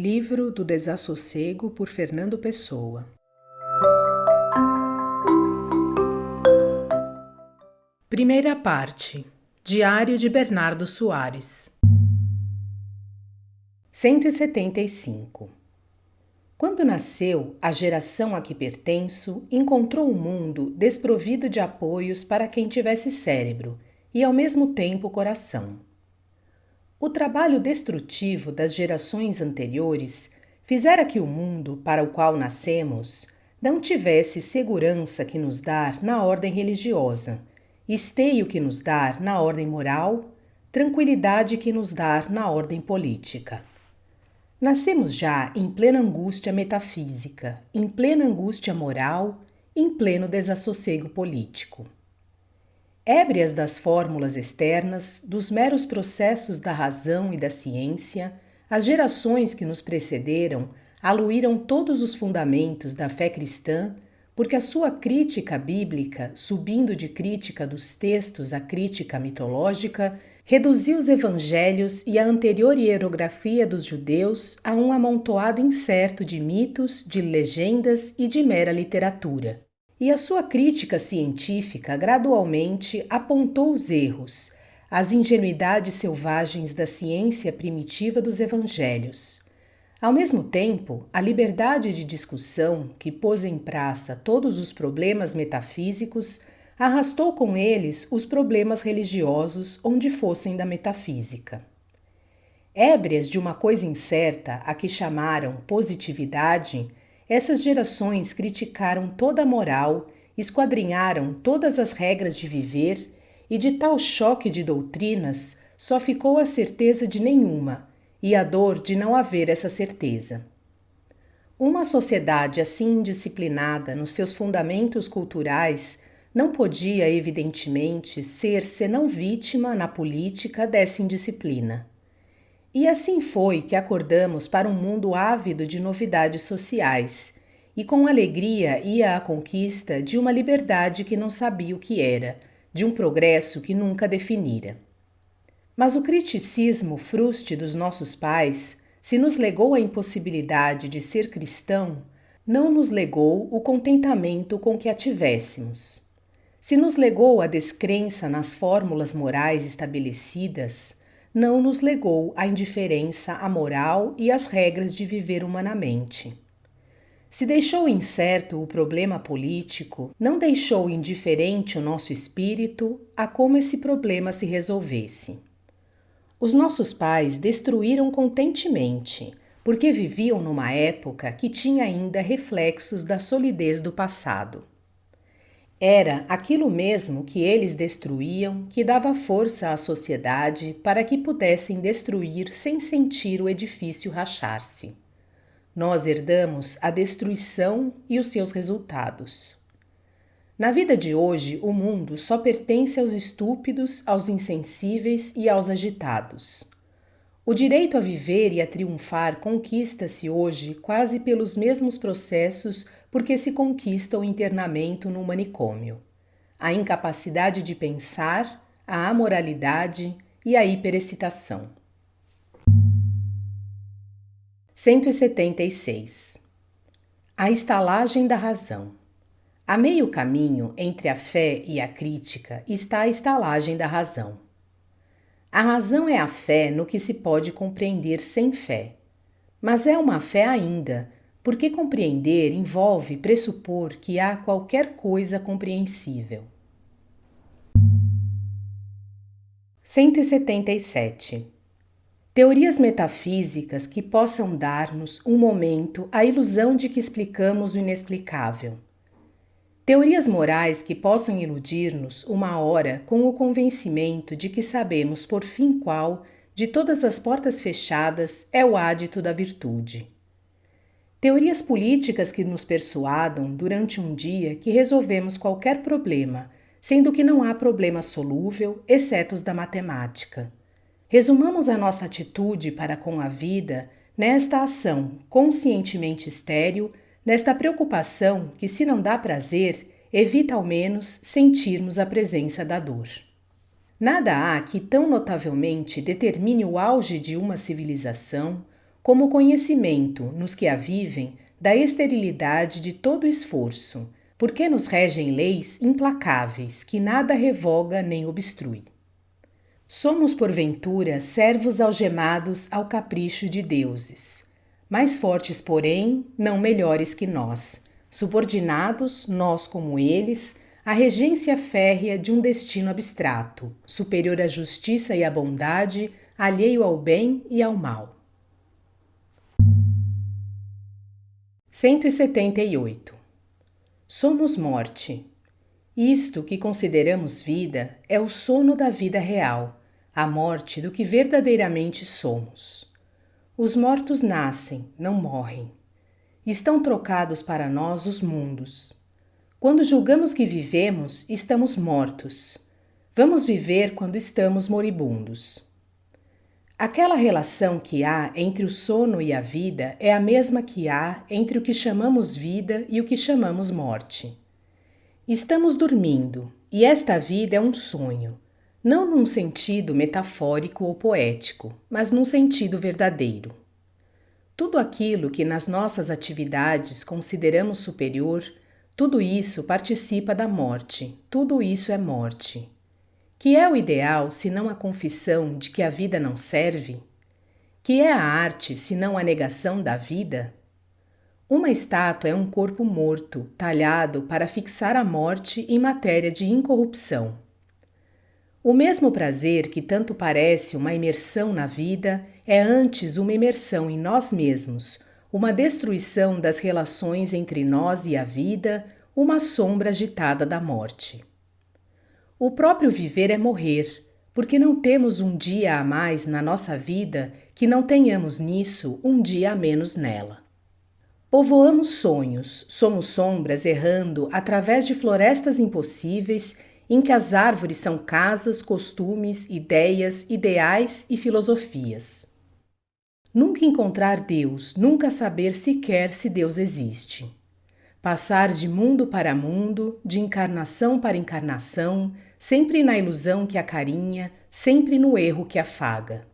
Livro do Desassossego, por Fernando Pessoa. Primeira parte. Diário de Bernardo Soares. 175. Quando nasceu, a geração a que pertenço encontrou o mundo desprovido de apoios para quem tivesse cérebro e, ao mesmo tempo, coração. O trabalho destrutivo das gerações anteriores fizera que o mundo para o qual nascemos não tivesse segurança que nos dar na ordem religiosa, esteio que nos dar na ordem moral, tranquilidade que nos dar na ordem política. Nascemos já em plena angústia metafísica, em plena angústia moral, em pleno desassossego político. Ébrias das fórmulas externas, dos meros processos da razão e da ciência, as gerações que nos precederam aluíram todos os fundamentos da fé cristã, porque a sua crítica bíblica, subindo de crítica dos textos à crítica mitológica, reduziu os evangelhos e a anterior hierografia dos judeus a um amontoado incerto de mitos, de legendas e de mera literatura. E a sua crítica científica gradualmente apontou os erros, as ingenuidades selvagens da ciência primitiva dos evangelhos. Ao mesmo tempo, a liberdade de discussão que pôs em praça todos os problemas metafísicos arrastou com eles os problemas religiosos onde fossem da metafísica. Ébrias de uma coisa incerta a que chamaram positividade, essas gerações criticaram toda a moral, esquadrinharam todas as regras de viver e de tal choque de doutrinas só ficou a certeza de nenhuma e a dor de não haver essa certeza. Uma sociedade assim indisciplinada nos seus fundamentos culturais não podia, evidentemente, ser senão vítima na política dessa indisciplina. E assim foi que acordamos para um mundo ávido de novidades sociais, e com alegria ia à conquista de uma liberdade que não sabia o que era, de um progresso que nunca definira. Mas o criticismo fruste dos nossos pais, se nos legou a impossibilidade de ser cristão, não nos legou o contentamento com que a tivéssemos. Se nos legou a descrença nas fórmulas morais estabelecidas, não nos legou a indiferença à moral e às regras de viver humanamente. Se deixou incerto o problema político, não deixou indiferente o nosso espírito a como esse problema se resolvesse. Os nossos pais destruíram contentemente, porque viviam numa época que tinha ainda reflexos da solidez do passado. Era aquilo mesmo que eles destruíam que dava força à sociedade para que pudessem destruir sem sentir o edifício rachar-se. Nós herdamos a destruição e os seus resultados. Na vida de hoje, o mundo só pertence aos estúpidos, aos insensíveis e aos agitados. O direito a viver e a triunfar conquista-se hoje quase pelos mesmos processos porque se conquista o internamento no manicômio. A incapacidade de pensar, a amoralidade e a hiperexcitação. 176. A estalagem da razão. A meio caminho entre a fé e a crítica está a estalagem da razão. A razão é a fé no que se pode compreender sem fé. Mas é uma fé ainda, porque compreender envolve pressupor que há qualquer coisa compreensível. 177. Teorias metafísicas que possam dar-nos um momento a ilusão de que explicamos o inexplicável. Teorias morais que possam iludir-nos uma hora com o convencimento de que sabemos por fim qual, de todas as portas fechadas, é o ádito da virtude. Teorias políticas que nos persuadam durante um dia que resolvemos qualquer problema, sendo que não há problema solúvel, exceto os da matemática. Resumamos a nossa atitude para com a vida nesta ação conscientemente estéril, nesta preocupação que, se não dá prazer, evita ao menos sentirmos a presença da dor. Nada há que tão notavelmente determine o auge de uma civilização, como conhecimento, nos que a vivem, da esterilidade de todo esforço, porque nos regem leis implacáveis que nada revoga nem obstrui. Somos, porventura, servos algemados ao capricho de deuses, mais fortes, porém, não melhores que nós, subordinados, nós como eles, à regência férrea de um destino abstrato, superior à justiça e à bondade, alheio ao bem e ao mal. 178. Somos morte. Isto que consideramos vida é o sono da vida real, a morte do que verdadeiramente somos. Os mortos nascem, não morrem. Estão trocados para nós os mundos. Quando julgamos que vivemos, estamos mortos. Vamos viver quando estamos moribundos. Aquela relação que há entre o sono e a vida é a mesma que há entre o que chamamos vida e o que chamamos morte. Estamos dormindo, e esta vida é um sonho, não num sentido metafórico ou poético, mas num sentido verdadeiro. Tudo aquilo que nas nossas atividades consideramos superior, tudo isso participa da morte, tudo isso é morte. Que é o ideal senão a confissão de que a vida não serve? Que é a arte senão a negação da vida? Uma estátua é um corpo morto, talhado para fixar a morte em matéria de incorrupção. O mesmo prazer que tanto parece uma imersão na vida é antes uma imersão em nós mesmos, uma destruição das relações entre nós e a vida, uma sombra agitada da morte. O próprio viver é morrer, porque não temos um dia a mais na nossa vida que não tenhamos nisso um dia a menos nela. Povoamos sonhos, somos sombras errando através de florestas impossíveis em que as árvores são casas, costumes, ideias, ideais e filosofias. Nunca encontrar Deus, nunca saber sequer se Deus existe. Passar de mundo para mundo, de encarnação para encarnação, sempre na ilusão que acarinha, sempre no erro que afaga.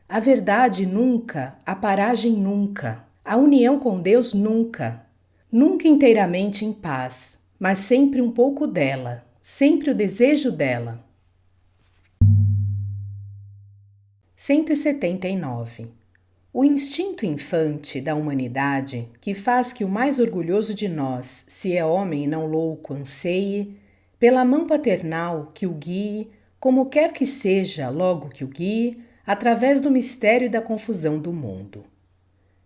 A verdade nunca, a paragem nunca, a união com Deus nunca. Nunca inteiramente em paz, mas sempre um pouco dela, sempre o desejo dela. 179. O instinto infante da humanidade, que faz que o mais orgulhoso de nós, se é homem e não louco, anseie, pela mão paternal que o guie, como quer que seja, logo que o guie, através do mistério e da confusão do mundo.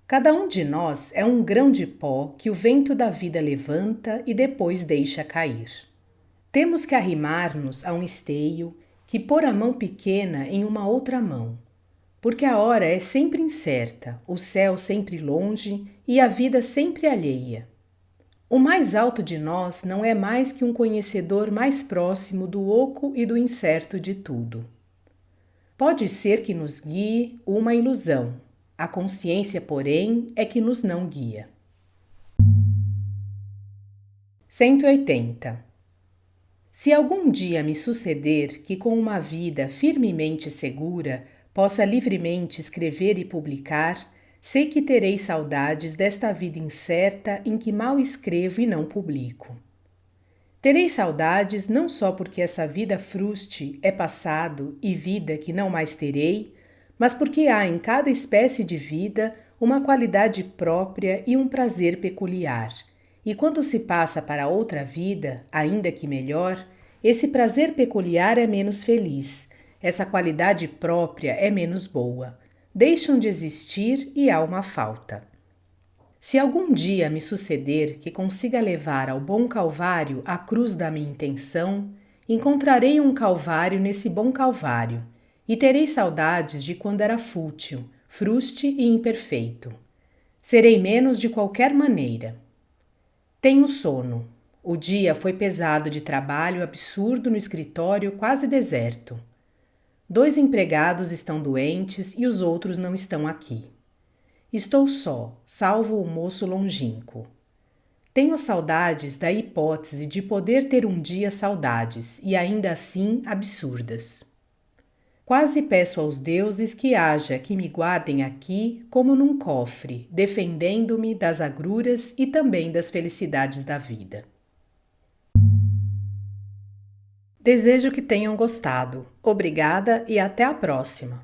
Cada um de nós é um grão de pó que o vento da vida levanta e depois deixa cair. Temos que arrimar-nos a um esteio, que pôr a mão pequena em uma outra mão, porque a hora é sempre incerta, o céu sempre longe e a vida sempre alheia. O mais alto de nós não é mais que um conhecedor mais próximo do oco e do incerto de tudo. Pode ser que nos guie uma ilusão, a consciência, porém, é que nos não guia. 180. Se algum dia me suceder que com uma vida firmemente segura possa livremente escrever e publicar, sei que terei saudades desta vida incerta em que mal escrevo e não publico. Terei saudades não só porque essa vida fruste é passado e vida que não mais terei, mas porque há em cada espécie de vida uma qualidade própria e um prazer peculiar. E quando se passa para outra vida, ainda que melhor, esse prazer peculiar é menos feliz, essa qualidade própria é menos boa. Deixam de existir e há uma falta. Se algum dia me suceder que consiga levar ao bom Calvário a cruz da minha intenção, encontrarei um Calvário nesse bom Calvário, e terei saudades de quando era fútil, fruste e imperfeito. Serei menos de qualquer maneira. Tenho sono. O dia foi pesado de trabalho absurdo no escritório quase deserto. 2 empregados estão doentes e os outros não estão aqui. Estou só, salvo o moço longínquo. Tenho saudades da hipótese de poder ter um dia saudades, e ainda assim absurdas. Quase peço aos deuses que haja que me guardem aqui como num cofre, defendendo-me das agruras e também das felicidades da vida. Desejo que tenham gostado. Obrigada e até a próxima!